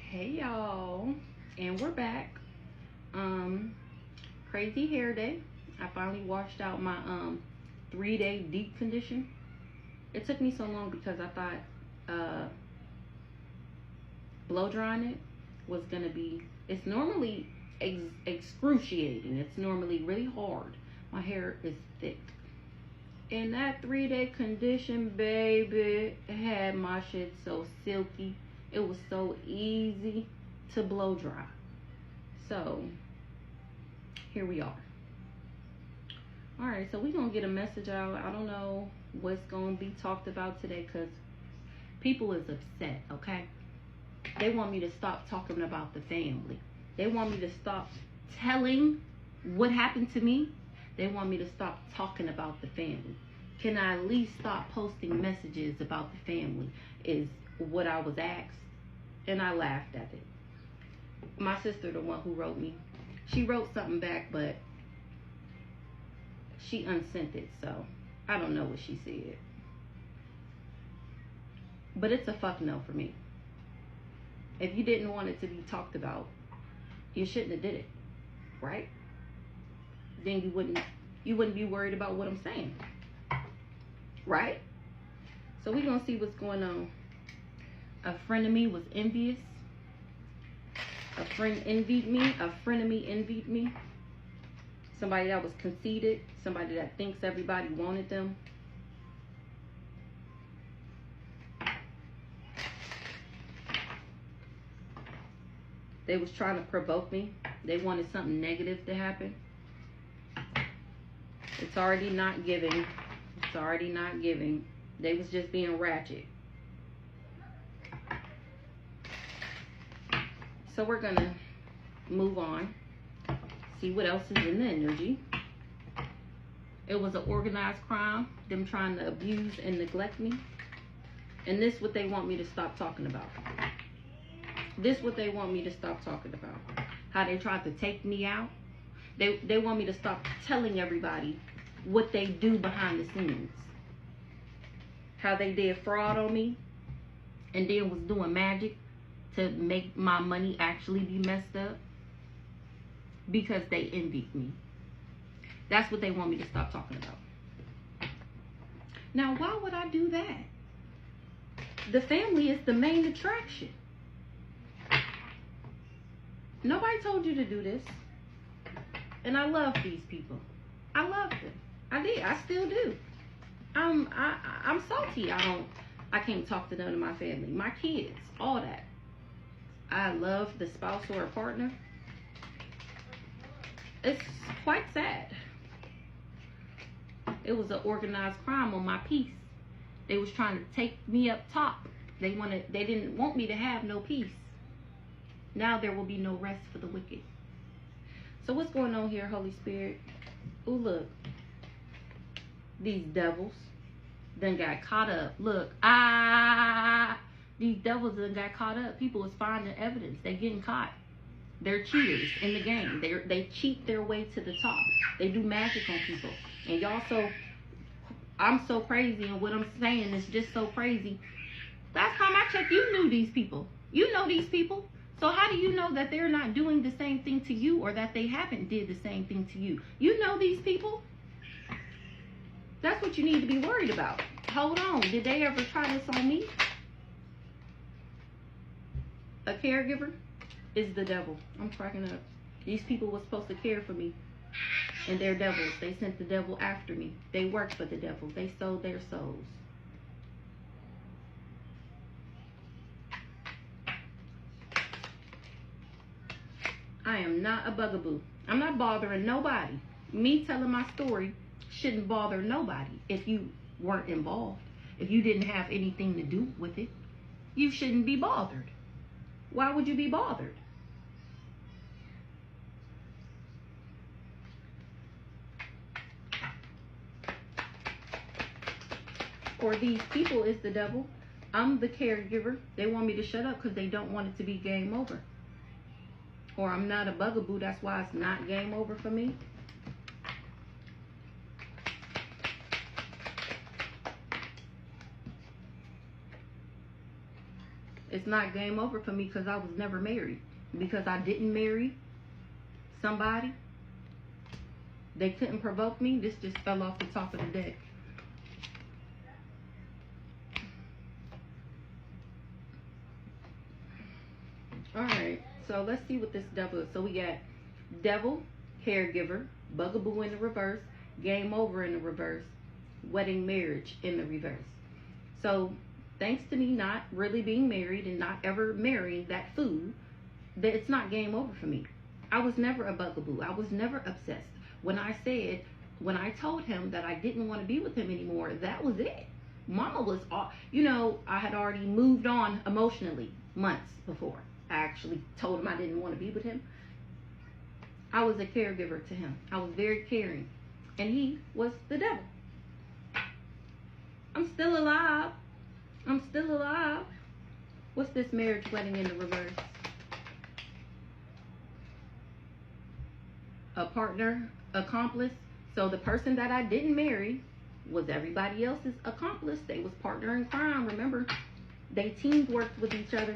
Hey y'all, and we're back. Crazy hair day. I finally washed out my 3-day deep condition. It took me so long because I thought blow drying it was gonna be. It's normally excruciating. It's normally really hard. My hair is thick. And that 3-day condition, baby, had my shit so silky. It was so easy to blow dry. So here we are. All right, so we're gonna get a message out. I don't know what's gonna be talked about today because people is upset. Okay, they want me to stop talking about the family. They want me to stop telling what happened to me. They want me to stop talking about the family. Can I at least stop posting messages about the family is what I was asked, and I laughed at it. My sister, the one who wrote me, she wrote something back, but she unsent it, so I don't know what she said. But it's a fuck no for me. If you didn't want it to be talked about, you shouldn't have did it, right? Then you wouldn't be worried about what I'm saying, right? So we're gonna see what's going on. A friend of me was envious. A friend envied me. A friend of me envied me. Somebody that was conceited. Somebody that thinks everybody wanted them. They was trying to provoke me. They wanted something negative to happen. It's already not giving. It's already not giving. They was just being ratchet. So we're gonna move on. See what else is in the energy. It was an organized crime. Them trying to abuse and neglect me. And this what they want me to stop talking about. This what they want me to stop talking about. How they tried to take me out. They want me to stop telling everybody what they do behind the scenes. How they did fraud on me and then was doing magic to make my money actually be messed up because they envied me. That's what they want me to stop talking about. Now, why would I do that? The family is the main attraction. Nobody told you to do this. And I love these people. I love them. I did. I still do. I'm salty. I can't talk to none of my family. My kids. All that. I love the spouse or a partner. It's quite sad. It was an organized crime on my peace. They was trying to take me up top. They didn't want me to have no peace. Now there will be no rest for the wicked. So what's going on here, Holy Spirit? Oh, look. These devils done got caught up. Look. These devils done got caught up. People is finding evidence. They getting caught. They're cheaters in the game. They cheat their way to the top. They do magic on people. And y'all I'm so crazy, and what I'm saying is just so crazy. Last time I checked, you knew these people. You know these people. So how do you know that they're not doing the same thing to you, or that they haven't did the same thing to you? You know these people. That's what you need to be worried about. Hold on. Did they ever try this on me? A caregiver is the devil. I'm cracking up. These people were supposed to care for me. And they're devils. They sent the devil after me. They worked for the devil. They sold their souls. I am not a bugaboo. I'm not bothering nobody. Me telling my story shouldn't bother nobody if you weren't involved. If you didn't have anything to do with it, you shouldn't be bothered. Why would you be bothered? Or these people is the devil. I'm the caregiver. They want me to shut up because they don't want it to be game over. Or I'm not a bugaboo. That's why it's not game over for me. It's not game over for me because I was never married. Because I didn't marry somebody. They couldn't provoke me. This just fell off the top of the deck. Alright, so let's see what this devil is. So we got devil, caregiver, bugaboo in the reverse, game over in the reverse, wedding marriage in the reverse. So thanks to me not really being married and not ever marrying that fool, that it's not game over for me. I was never a bugaboo. I was never obsessed. When I told him that I didn't want to be with him anymore, that was it. Mama was, I had already moved on emotionally months before I actually told him I didn't want to be with him. I was a caregiver to him. I was very caring. And he was the devil. I'm still alive. I'm still alive. What's this marriage wedding in the reverse? A partner, accomplice. So the person that I didn't marry was everybody else's accomplice. They was partner in crime. Remember, they team worked with each other.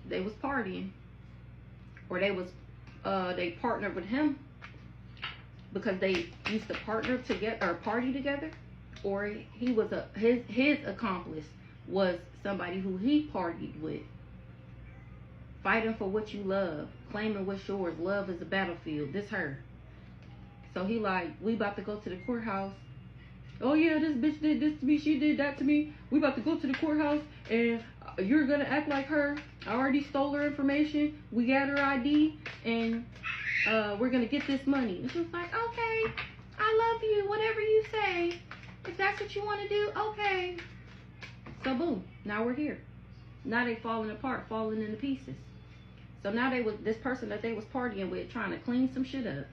They was partying, or they partnered with him because they used to partner together or party together, or he was his accomplice was somebody who he partied with. Fighting for what you love, claiming what's yours. Love is a battlefield. This her. So he like, we about to go to the courthouse. Oh yeah, this bitch did this to me. She did that to me. We about to go to the courthouse and you're gonna act like her. I already stole her information. We got her ID and we're gonna get this money. And she was like, okay, I love you. Whatever you say. If that's what you want to do, okay. So boom, now we're here. Now they falling apart, falling into pieces. So now this person that they was partying with trying to clean some shit up.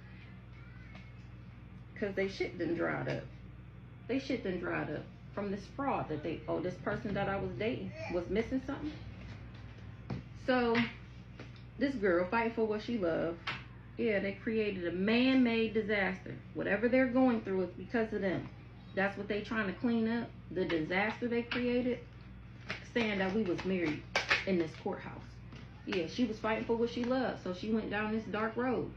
Because they shit done dried up. They shit done dried up from this fraud that this person that I was dating was missing something. So this girl fighting for what she loved. Yeah, they created a man-made disaster. Whatever they're going through is because of them. That's what they trying to clean up. The disaster they created, saying that we was married in this courthouse. Yeah, she was fighting for what she loved. So she went down this dark road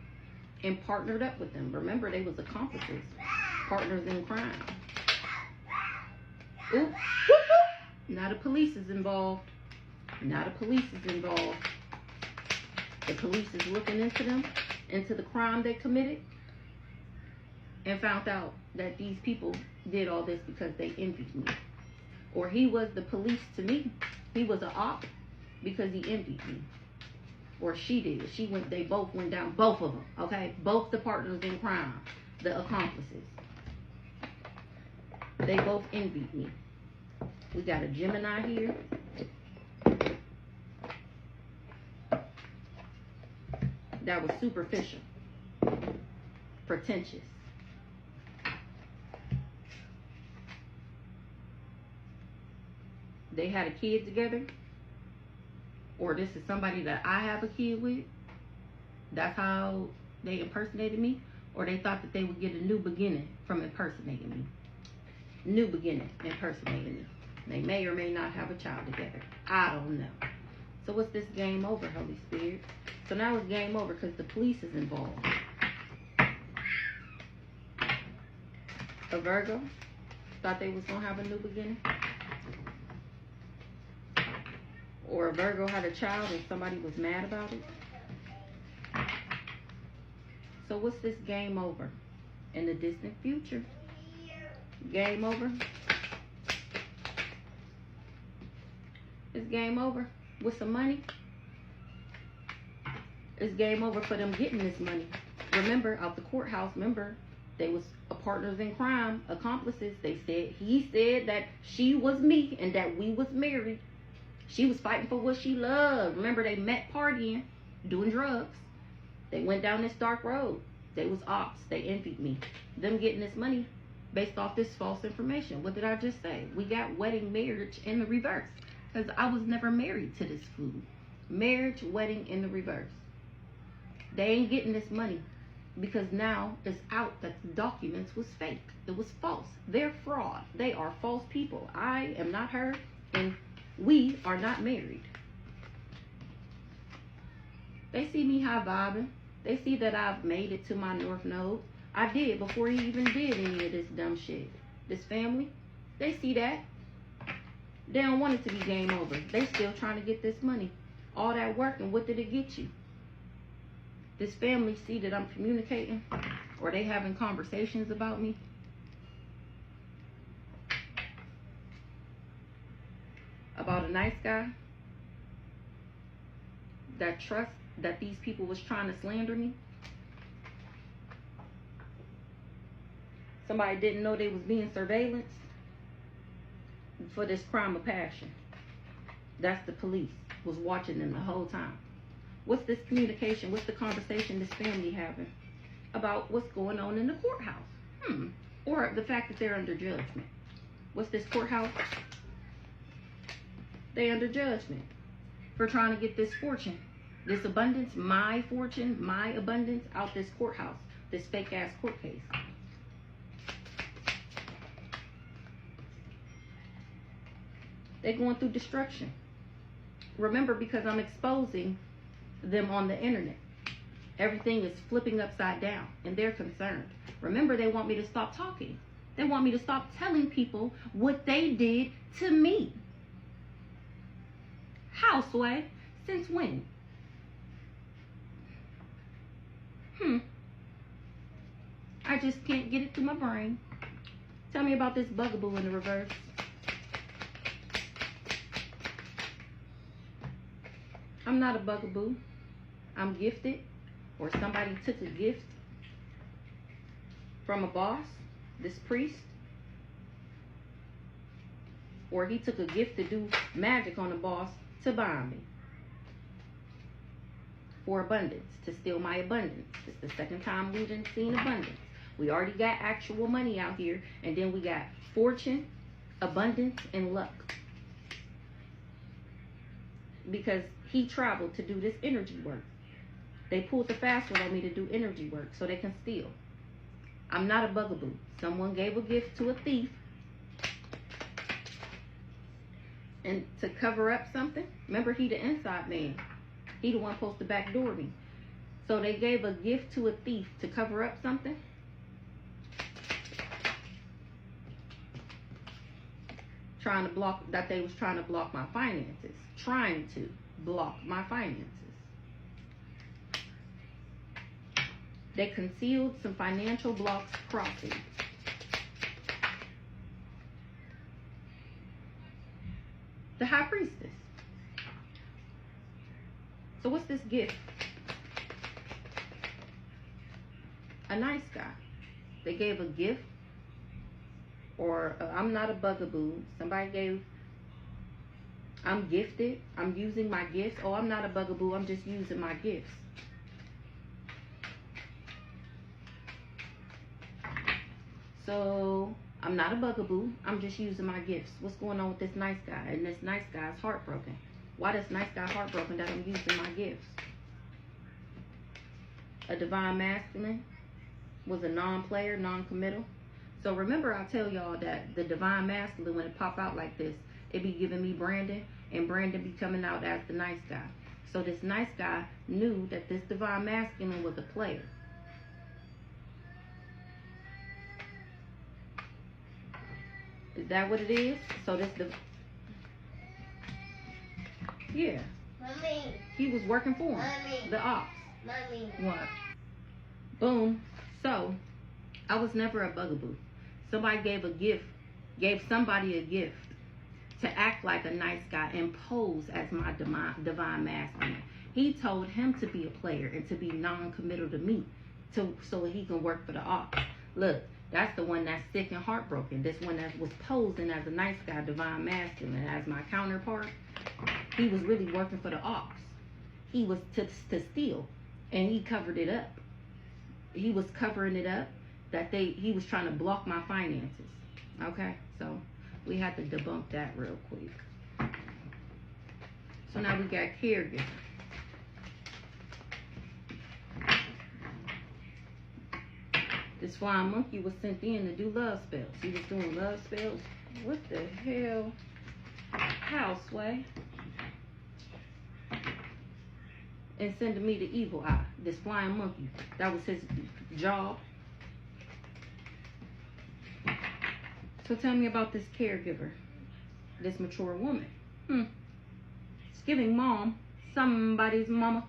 and partnered up with them. Remember, they was accomplices, partners in crime. Ooh. Now the police is involved. Now the police is involved. The police is looking into them, into the crime they committed, and found out that these people did all this because they envied me. Or he was the police to me. He was an op because he envied me. Or she did. They both went down, both of them, okay? Both the partners in crime, the accomplices. They both envied me. We got a Gemini here. That was superficial, pretentious. They had a kid together, or this is somebody that I have a kid with. That's how they impersonated me, or they thought that they would get a new beginning from impersonating me. New beginning, impersonating me. They may or may not have a child together. I don't know. So what's this game over, Holy Spirit? So now it's game over because the police is involved. A Virgo thought they was going to have a new beginning. Or a Virgo had a child and somebody was mad about it. So what's this game over? In the distant future. Game over. It's game over with some money. It's game over for them getting this money. Remember, out the courthouse, they was partners in crime, accomplices. He said that she was me and that we was married. She was fighting for what she loved. Remember, they met partying, doing drugs. They went down this dark road. They was ops. They envied me. Them getting this money based off this false information. What did I just say? We got wedding marriage in the reverse. Because I was never married to this fool. Marriage, wedding in the reverse. They ain't getting this money. because now it's out that the documents was fake. It was false. They're fraud. They are false people. I am not her, and we are not married. They see me high vibing. They see that I've made it to my North Node. I did before he even did any of this dumb shit. This family, they see that. They don't want it to be game over. They still trying to get this money. All that work, and what did it get you? This family see that I'm communicating, or they having conversations about me. About a nice guy that trusts that these people was trying to slander me. Somebody didn't know they was being surveillanced for this crime of passion. That's the police was watching them the whole time. What's this communication? What's the conversation this family having about what's going on in the courthouse? Or the fact that they're under judgment. What's this courthouse? They under judgment for trying to get this fortune, this abundance, my fortune, my abundance out this courthouse, this fake ass court case. They're going through destruction. Remember, because I'm exposing them on the internet. Everything is flipping upside down, and they're concerned. Remember, they want me to stop talking. They want me to stop telling people what they did to me. How, Sway? Since when? I just can't get it through my brain. Tell me about this bugaboo in the reverse. I'm not a bugaboo. I'm gifted, or somebody took a gift from a boss, this priest, or he took a gift to do magic on the boss to bind me for abundance, to steal my abundance. It's the second time we've seen abundance. We already got actual money out here, and then we got fortune, abundance, and luck. Because he traveled to do this energy work. They pulled the fast one on me to do energy work so they can steal. I'm not a bugaboo. Someone gave a gift to a thief and to cover up something. Remember, he the inside man. He the one supposed to backdoor me. So they gave a gift to a thief to cover up something. Trying to block, that they was trying to block my finances. Trying to block my finances. They concealed some financial blocks crossing. The high priestess. So what's this gift? A nice guy. They gave a gift, or I'm not a bugaboo. Somebody gave, I'm gifted. I'm using my gifts. Oh, I'm not a bugaboo. I'm just using my gifts. So I'm not a bugaboo. I'm just using my gifts. What's going on with this nice guy? And this nice guy's heartbroken. Why this nice guy heartbroken that I'm using my gifts? A divine masculine was a non-player, non-committal. So remember, I tell y'all that the divine masculine, when it pop out like this, it be giving me Brandon, and Brandon be coming out as the nice guy. So this nice guy knew that this divine masculine was a player. Is that what it is? So this yeah. Mommy. He was working for him. Mommy. The ops. Mommy. What? Boom. So I was never a bugaboo. Somebody gave somebody a gift to act like a nice guy and pose as my divine masculine. He told him to be a player and to be non-committal to me, so he can work for the ops. Look, that's the one that's sick and heartbroken. This one that was posing as a nice guy, divine masculine, as my counterpart. He was really working for the ops. He was to steal, and he covered it up. He was covering it up that he was trying to block my finances. Okay, so we had to debunk that real quick. So now we got caregiver. This flying monkey was sent in to do love spells. He was doing love spells. What the hell? How, Sway? And sending me the evil eye. This flying monkey. That was his job. So tell me about this caregiver. This mature woman. It's giving mom, somebody's mama,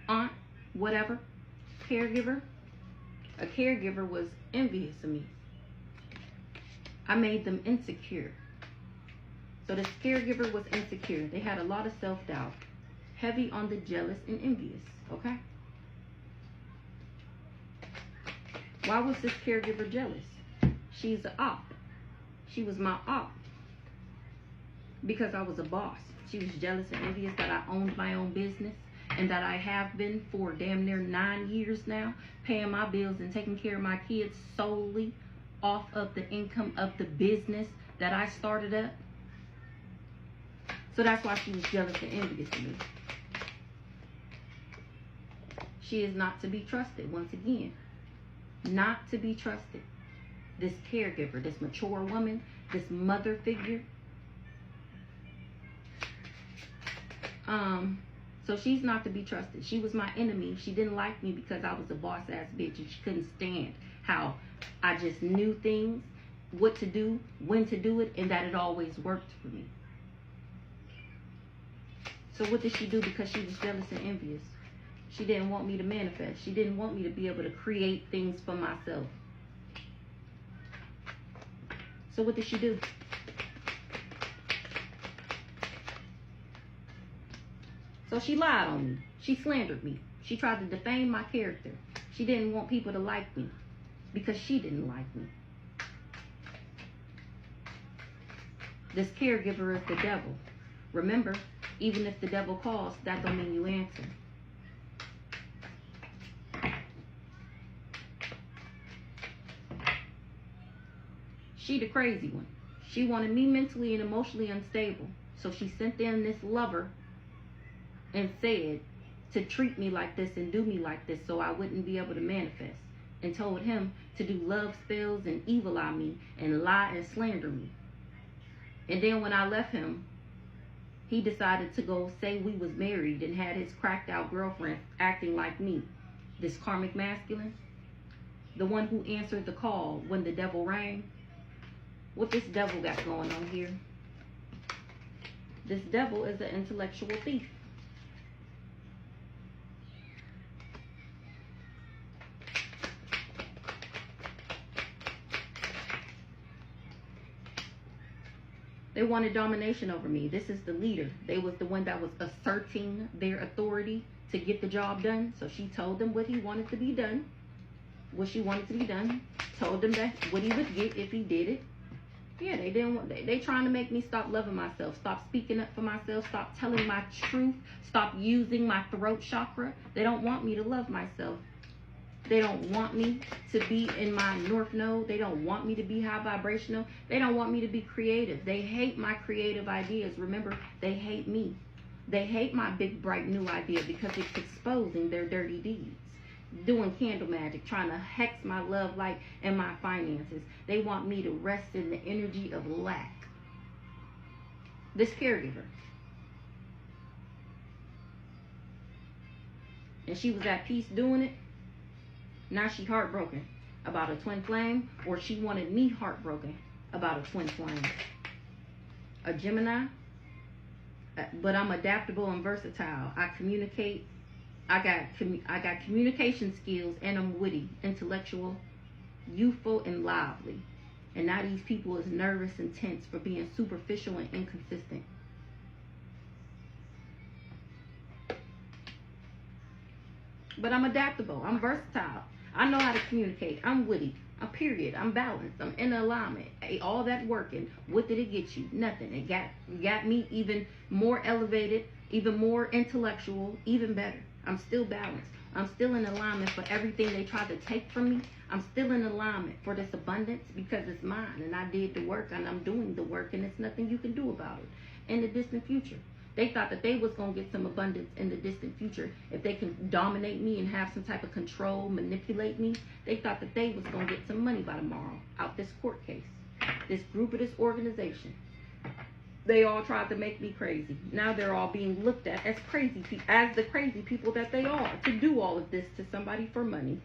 aunt, whatever. Caregiver. A caregiver was envious of me. I made them insecure. So this caregiver was insecure. They had a lot of self-doubt. Heavy on the jealous and envious. Okay? Why was this caregiver jealous? She's an op. She was my op. Because I was a boss. She was jealous and envious that I owned my own business. And that I have been for damn near 9 years now, paying my bills and taking care of my kids solely off of the income of the business that I started up. So that's why she was jealous and envious of me. She is not to be trusted, once again. Not to be trusted. This caregiver, this mature woman, this mother figure. So she's not to be trusted. She was my enemy. She didn't like me because I was a boss-ass bitch, and she couldn't stand how I just knew things, what to do, when to do it, and that it always worked for me. So what did she do because she was jealous and envious? She didn't want me to manifest. She didn't want me to be able to create things for myself. So what did she do? So she lied on me. She slandered me. She tried to defame my character. She didn't want people to like me because she didn't like me. This caregiver is the devil. Remember, even if the devil calls, that don't mean you answer. She the crazy one. She wanted me mentally and emotionally unstable. So she sent in this lover and said to treat me like this and do me like this so I wouldn't be able to manifest. And told him to do love spells and evil eye me and lie and slander me. And then when I left him, he decided to go say we was married and had his cracked out girlfriend acting like me. This karmic masculine. The one who answered the call when the devil rang. What this devil got going on here? This devil is an intellectual thief. They wanted domination over me. This is the leader. They was the one that was asserting their authority to get the job done. So she told them what he wanted to be done. What she wanted to be done. Told them that what he would get if he did it. Yeah, they didn't want. They trying to make me stop loving myself. Stop speaking up for myself. Stop telling my truth. Stop using my throat chakra. They don't want me to love myself. They don't want me to be in my north node. They don't want me to be high vibrational. They don't want me to be creative. They hate my creative ideas. Remember, they hate me. They hate my big, bright, new idea because it's exposing their dirty deeds. Doing candle magic, trying to hex my love light and my finances. They want me to rest in the energy of lack. This caregiver. And she was at peace doing it. Now she heartbroken about a twin flame, or she wanted me heartbroken about a twin flame. A Gemini, but I'm adaptable and versatile. I communicate. I got communication skills, and I'm witty, intellectual, youthful, and lively. And now these people is nervous and tense for being superficial and inconsistent. But I'm adaptable. I'm versatile. I know how to communicate. I'm witty. I'm balanced. I'm in alignment. All that working. What did it get you? Nothing. It got me even more elevated, even more intellectual, even better. I'm still balanced. I'm still in alignment for everything they tried to take from me. I'm still in alignment for this abundance because it's mine and I did the work and I'm doing the work and it's nothing you can do about it in the distant future. They thought that they was going to get some abundance in the distant future if they can dominate me and have some type of control, manipulate me. They thought that they was going to get some money by tomorrow out this court case. This group of this organization. They all tried to make me crazy. Now they're all being looked at as crazy, as the crazy people that they are, to do all of this to somebody for money.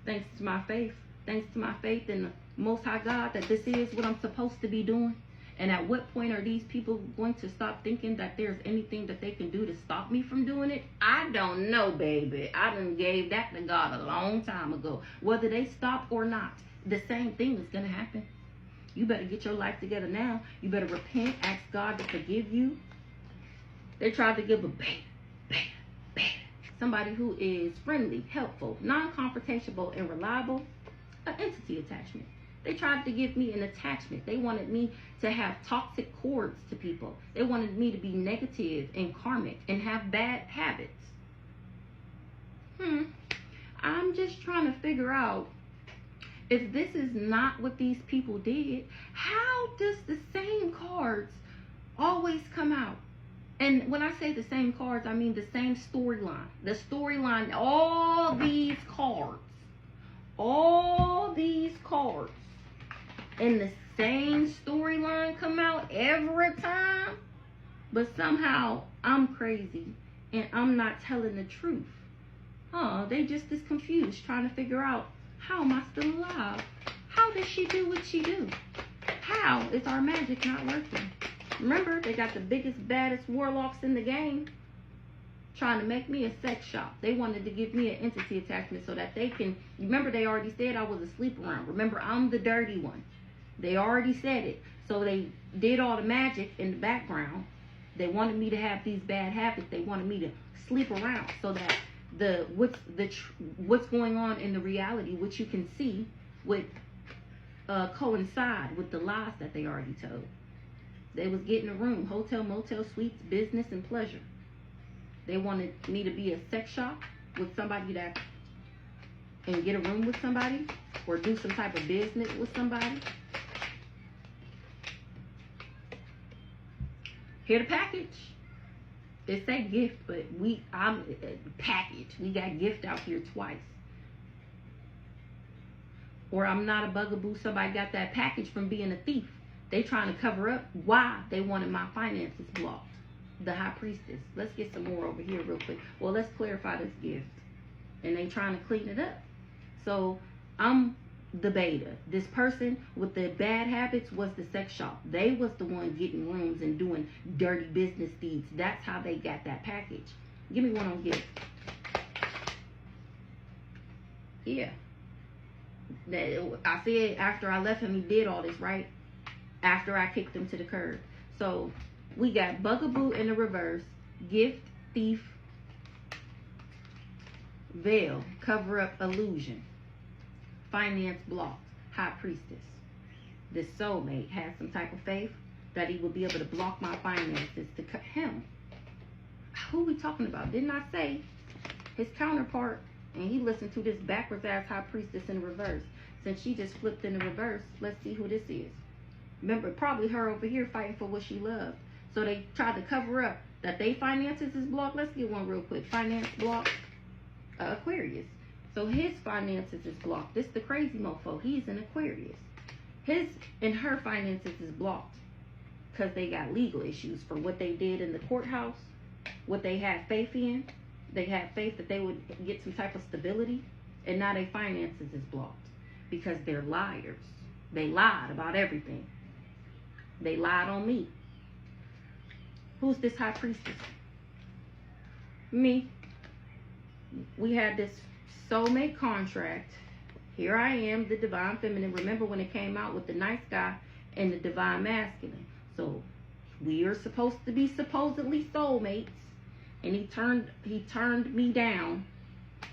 Thanks to my faith. Thanks to my faith in the Most High God that this is what I'm supposed to be doing. And at what point are these people going to stop thinking that there's anything that they can do to stop me from doing it? I don't know, baby. I done gave that to God a long time ago. Whether they stop or not, the same thing is going to happen. You better get your life together now. You better repent, ask God to forgive you. They tried to give a somebody who is friendly, helpful, non-confrontational, and reliable, an entity attachment. They tried to give me an attachment. They wanted me to have toxic cords to people. They wanted me to be negative and karmic and have bad habits. I'm just trying to figure out, if this is not what these people did, how does the same cards always come out? And when I say the same cards, I mean the same storyline. The storyline, all these cards, and the same storyline come out every time. But somehow I'm crazy and I'm not telling the truth. They just as confused, trying to figure out, how am I still alive? How does she do what she do? How is our magic not working? Remember, they got the biggest, baddest warlocks in the game trying to make me a sex shop. They wanted to give me an entity attachment so that they can, remember they already said I was a sleep around. Remember, I'm the dirty one. They already said it. So they did all the magic in the background. They wanted me to have these bad habits. They wanted me to sleep around so that what's going on in the reality, which you can see, would coincide with the lies that they already told. They was getting a room, hotel, motel, suites, business, and pleasure. They wanted me to be a sex shop with somebody that, and get a room with somebody, or do some type of business with somebody. Here the package. It say gift, but I'm package. We got gift out here twice. Or I'm not a bugaboo. Somebody got that package from being a thief. They trying to cover up why they wanted my finances blocked. The high priestess. Let's get some more over here real quick. Well, let's clarify this gift. And they trying to clean it up. So I'm the beta. This person with the bad habits was the sex shop. They was the one getting rooms and doing dirty business deeds. That's how they got that package. Give me one on gift. Yeah. I said after I left him, he did all this, right? After I kicked him to the curb. So we got bugaboo in the reverse, gift, thief, veil, cover up, illusion, finance blocked, high priestess. This soulmate has some type of faith that he will be able to block my finances to cut him. Who we talking about? Didn't I say his counterpart? And he listened to this backwards ass high priestess in reverse. Since she just flipped in the reverse, let's see who this is. Remember, probably her over here fighting for what she loved. So they tried to cover up that they finances is blocked. Let's get one real quick. Finance blocked. Aquarius. So his finances is blocked. This the crazy mofo. He's an Aquarius. His and her finances is blocked because they got legal issues for what they did in the courthouse, what they had faith in. They had faith that they would get some type of stability, and now their finances is blocked because they're liars. They lied about everything. They lied on me. Who's this high priestess? Me. We had this soulmate contract. Here I am, the divine feminine. Remember when it came out with the nice guy and the divine masculine. So we are supposed to be supposedly soulmates. And he turned me down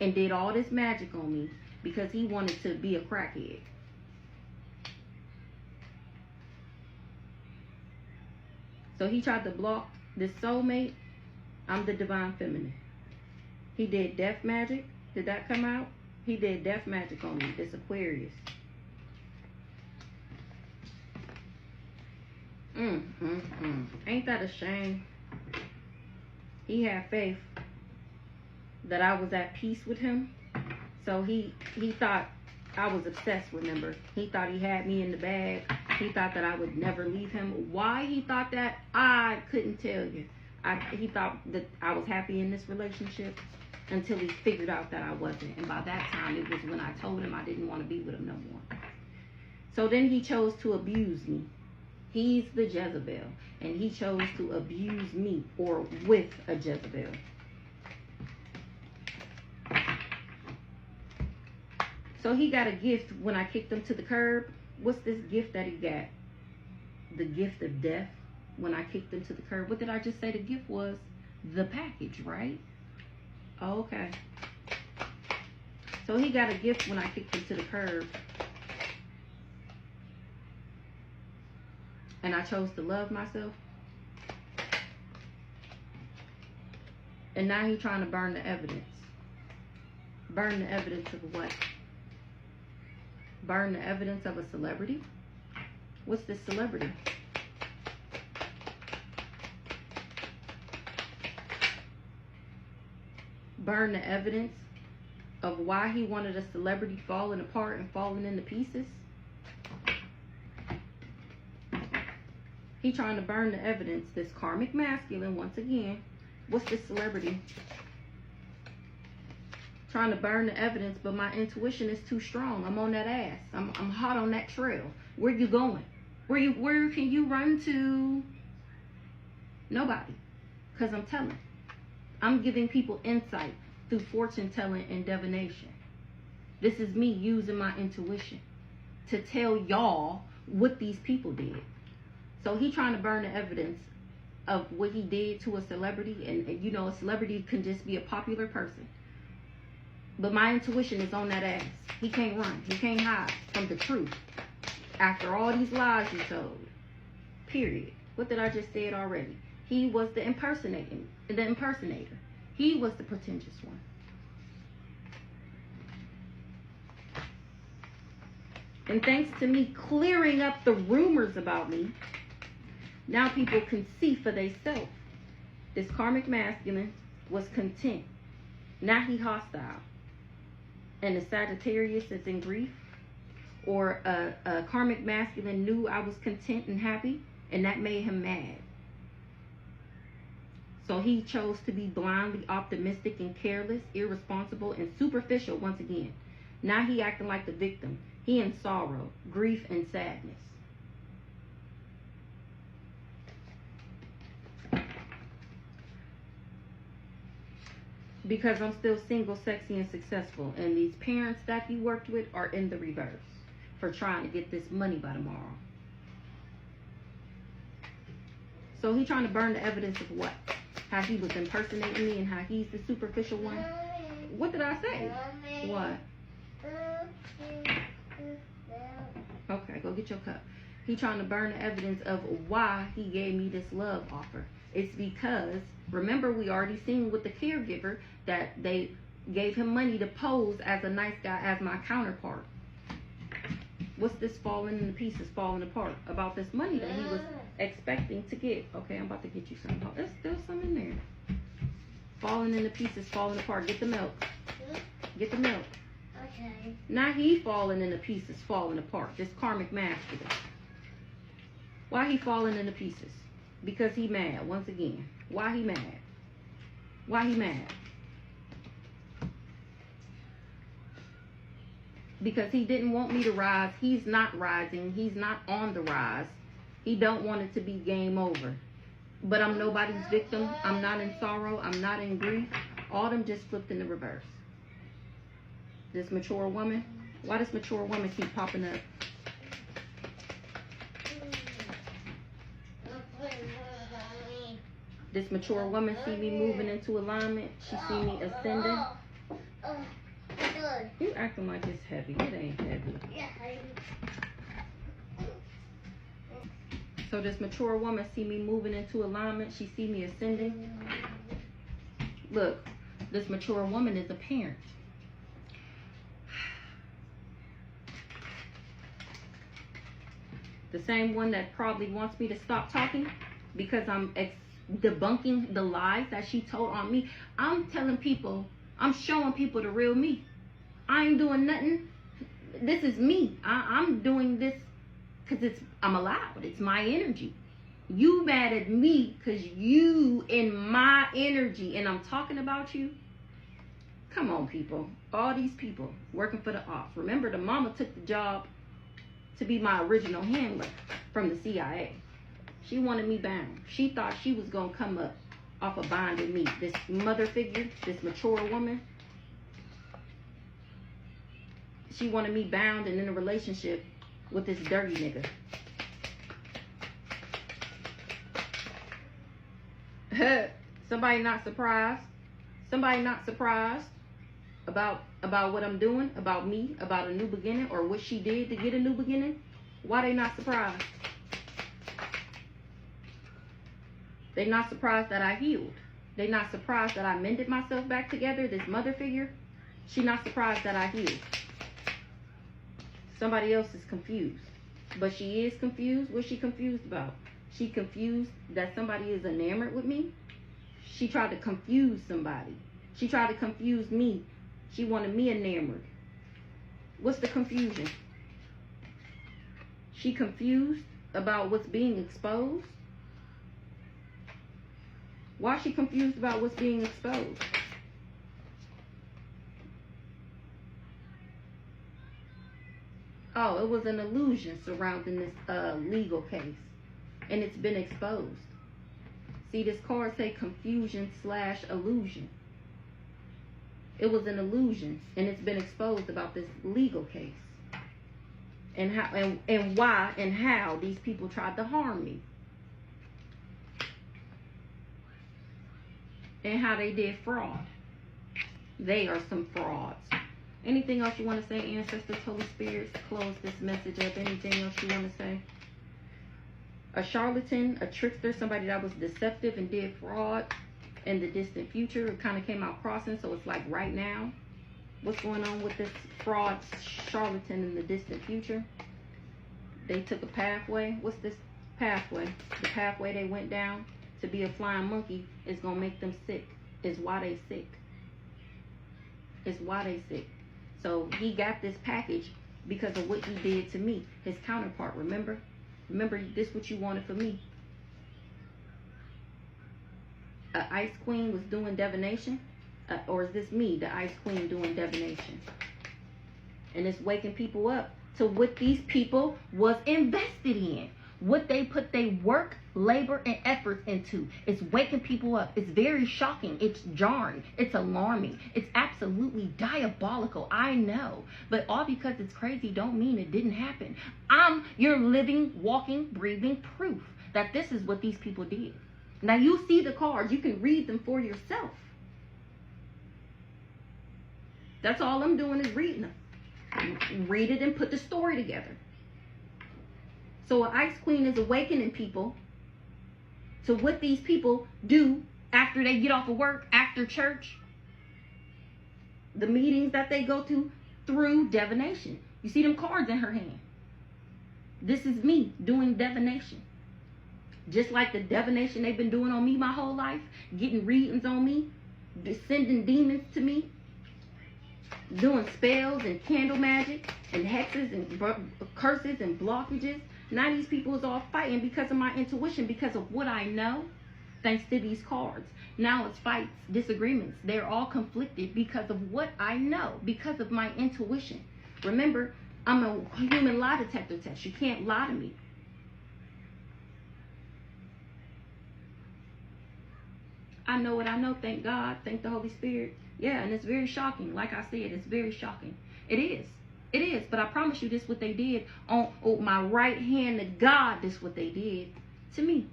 and did all this magic on me because he wanted to be a crackhead. So he tried to block this soulmate. I'm the divine feminine. He did death magic. Did that come out? He did death magic on me, this Aquarius. Ain't that a shame? He had faith that I was at peace with him. So he thought I was obsessed, remember? He thought he had me in the bag. He thought that I would never leave him. Why he thought that, I couldn't tell you. He thought that I was happy in this relationship until he figured out that I wasn't. And by that time, it was when I told him I didn't want to be with him no more. So then he chose to abuse me. He's the Jezebel. And he chose to abuse me, or with a Jezebel. So he got a gift when I kicked him to the curb. What's this gift that he got? The gift of death when I kicked him to the curb. What did I just say the gift was? The package, right? Oh, okay. So he got a gift when I kicked him to the curb. And I chose to love myself. And now he's trying to burn the evidence. Burn the evidence of what? Burn the evidence of a celebrity? What's this celebrity? Burn the evidence of why he wanted a celebrity falling apart and falling into pieces? He trying to burn the evidence. This karmic masculine, once again. What's this celebrity? Trying to burn the evidence, but my intuition is too strong. I'm on that ass. I'm hot on that trail. Where you going? Where can you run to? Nobody. Because I'm telling. I'm giving people insight through fortune telling and divination. This is me using my intuition to tell y'all what these people did. So he trying to burn the evidence of what he did to a celebrity. And you know, a celebrity can just be a popular person. But my intuition is on that ass. He can't run. He can't hide from the truth. After all these lies you told. Period. What did I just say it already? He was the impersonator. He was the pretentious one. And thanks to me clearing up the rumors about me, now people can see for themselves. This karmic masculine was content. Now he hostile. And the Sagittarius is in grief. Or a karmic masculine knew I was content and happy, and that made him mad. So he chose to be blindly optimistic and careless, irresponsible, and superficial once again. Now he acting like the victim. He in sorrow, grief, and sadness. Because I'm still single, sexy, and successful. And these parents that he worked with are in the reverse for trying to get this money by tomorrow. So he trying to burn the evidence of what? How he was impersonating me and how he's the superficial one. What did I say? What? Okay, go get your cup. He trying to burn the evidence of why he gave me this love offer. It's because, remember, we already seen with the caregiver that they gave him money to pose as a nice guy, as my counterpart. What's this falling into pieces, falling apart? About this money that he was expecting to get. Okay, I'm about to get you some. Oh, there's still some in there. Falling into pieces, falling apart. Get the milk. Get the milk. Okay. Now he falling into pieces, falling apart. This karmic masculine. Why he falling into pieces? Because he mad, once again. Why he mad? Why he mad? Because he didn't want me to rise. He's not rising. He's not on the rise. He don't want it to be game over. But I'm nobody's victim. I'm not in sorrow. I'm not in grief. All them just flipped in the reverse. This mature woman. Why does mature woman keep popping up? This mature woman see me moving into alignment. She see me ascending. You acting like it's heavy. It ain't heavy. So this mature woman see me moving into alignment. She see me ascending. Look, this mature woman is a parent. The same one that probably wants me to stop talking because I'm debunking the lies that she told on me. I'm telling people, I'm showing people the real me. I ain't doing nothing. This is me. I'm doing this because I'm allowed. It's my energy. You mad at me because you in my energy and I'm talking about you? Come on, people. All these people working for the ops. Remember, the mama took the job to be my original handler from the CIA. She wanted me bound. She thought she was going to come up off of bonding me. This mother figure, this mature woman. She wanted me bound and in a relationship with this dirty nigga. Somebody not surprised? Somebody not surprised about what I'm doing, about me, about a new beginning, or what she did to get a new beginning? Why they not surprised? They not surprised that I healed. They not surprised that I mended myself back together, this mother figure. She not surprised that I healed. Somebody else is confused. But she is confused. What's she confused about? She confused that somebody is enamored with me. She tried to confuse somebody. She tried to confuse me. She wanted me enamored. What's the confusion? She confused about what's being exposed. Why is she confused about what's being exposed? Oh, it was an illusion surrounding this legal case. And it's been exposed. See, this card say confusion/illusion. It was an illusion, and it's been exposed about this legal case. And how and why and how these people tried to harm me. And how they did fraud. They are some frauds. Anything else you want to say, ancestors, Holy Spirits, to close this message up? Anything else you want to say? A charlatan, a trickster, somebody that was deceptive and did fraud in the distant future. It kind of came out crossing, so it's like right now. What's going on with this fraud charlatan in the distant future? They took a pathway. What's this pathway? The pathway they went down to be a flying monkey is going to make them sick. Is why they sick. It's why they sick. So he got this package because of what he did to me. His counterpart, remember? Remember, this what you wanted for me. An ice queen was doing divination? Or is this me, the ice queen, doing divination? And it's waking people up to what these people was invested in. What they put their work, labor, and efforts into. It's waking people up. It's very shocking. It's jarring. It's alarming. It's absolutely diabolical. I know. But all because it's crazy don't mean it didn't happen. I'm your living, walking, breathing proof that this is what these people did. Now you see the cards. You can read them for yourself. That's all I'm doing is reading them. Read it and put the story together. So an ice queen is awakening people to what these people do after they get off of work, after church. The meetings that they go to through divination. You see them cards in her hand. This is me doing divination. Just like the divination they've been doing on me my whole life. Getting readings on me. Sending demons to me. Doing spells and candle magic. And hexes and curses and blockages. Now these people is all fighting because of my intuition, because of what I know, thanks to these cards. Now it's fights, disagreements. They're all conflicted because of what I know, because of my intuition. Remember, I'm a human lie detector test. You can't lie to me. I know what I know, thank God, thank the Holy Spirit. Yeah, and it's very shocking. Like I said, it's very shocking. It is. It is, but I promise you this what they did on my right hand to God, this what they did to me.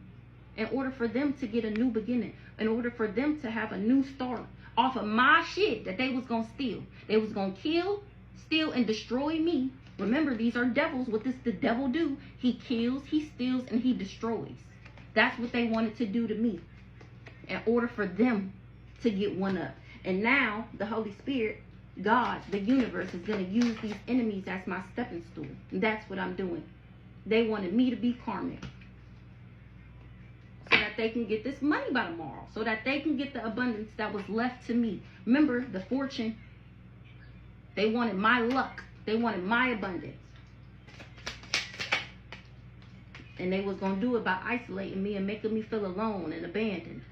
In order for them to get a new beginning, in order for them to have a new start off of my shit that they was going to steal. They was going to kill, steal, and destroy me. Remember, these are devils. What does the devil do? He kills, he steals, and he destroys. That's what they wanted to do to me in order for them to get one up. And now the Holy Spirit, God, the universe, is going to use these enemies as my stepping stool. And that's what I'm doing. They wanted me to be karmic, so that that they can get this money by tomorrow, so that they can get the abundance that was left to me. Remember, the fortune, they wanted my luck. They wanted my abundance. And they was going to do it by isolating me and making me feel alone and abandoned.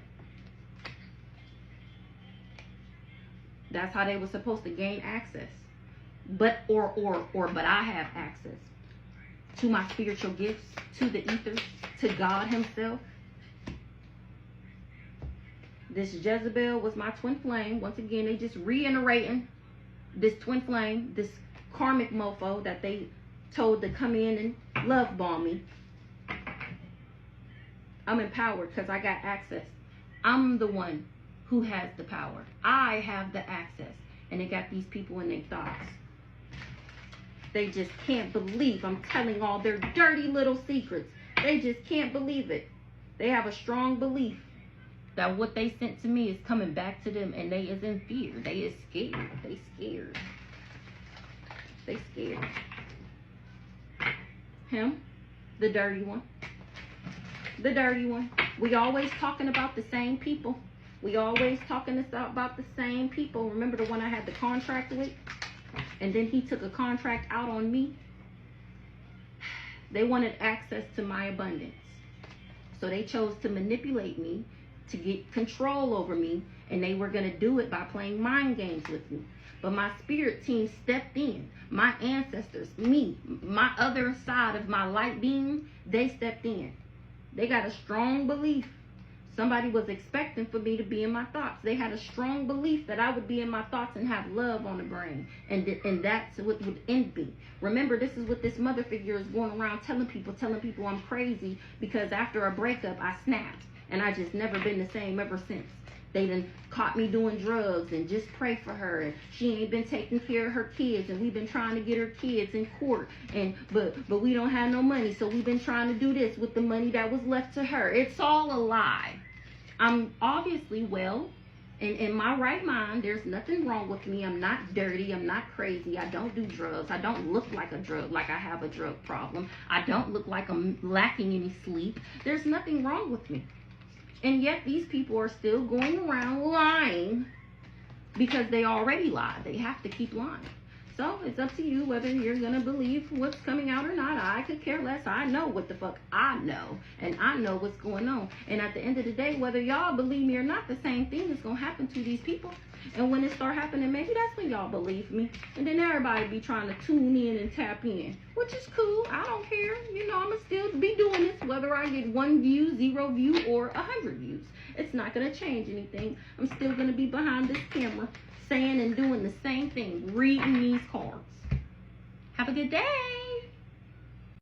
That's how they were supposed to gain access. But I have access to my spiritual gifts, to the ethers, to God himself. This Jezebel was my twin flame. Once again, they just reiterating this twin flame, this karmic mofo that they told to come in and love bomb me. I'm empowered because I got access. I'm the one who has the power. I have the access. And they got these people in their thoughts. They just can't believe I'm telling all their dirty little secrets. They just can't believe it. They have a strong belief that what they sent to me is coming back to them, and they is in fear. They is scared. They scared. They scared. Him, the dirty one. The dirty one. We always talking about the same people. We always talking about the same people. Remember the one I had the contract with? And then he took a contract out on me. They wanted access to my abundance. So they chose to manipulate me, to get control over me, and they were going to do it by playing mind games with me. But my spirit team stepped in. My ancestors, me, my other side of my light being, they stepped in. They got a strong belief. Somebody was expecting for me to be in my thoughts. They had a strong belief that I would be in my thoughts and have love on the brain. And that's what would end me. Remember, this is what this mother figure is going around telling people I'm crazy, because after a breakup, I snapped. And I just never been the same ever since. They done caught me doing drugs, and just pray for her. And she ain't been taking care of her kids, and we've been trying to get her kids in court. But we don't have no money, so we've been trying to do this with the money that was left to her. It's all a lie. I'm obviously well, and in my right mind. There's nothing wrong with me. I'm not dirty. I'm not crazy. I don't do drugs. I don't look like a drug, like I have a drug problem. I don't look like I'm lacking any sleep. There's nothing wrong with me. And yet these people are still going around lying, because they already lied. They have to keep lying. So it's up to you whether you're going to believe what's coming out or not. I could care less. I know what the fuck I know. And I know what's going on. And at the end of the day, whether y'all believe me or not, the same thing is going to happen to these people. And when it start happening, maybe that's when y'all believe me. And then everybody be trying to tune in and tap in, which is cool. I don't care. You know, I'm going to still be doing this whether I get 1 view, 0 view, or 100 views. It's not going to change anything. I'm still going to be behind this camera saying and doing the same thing, reading these cards. Have a good day.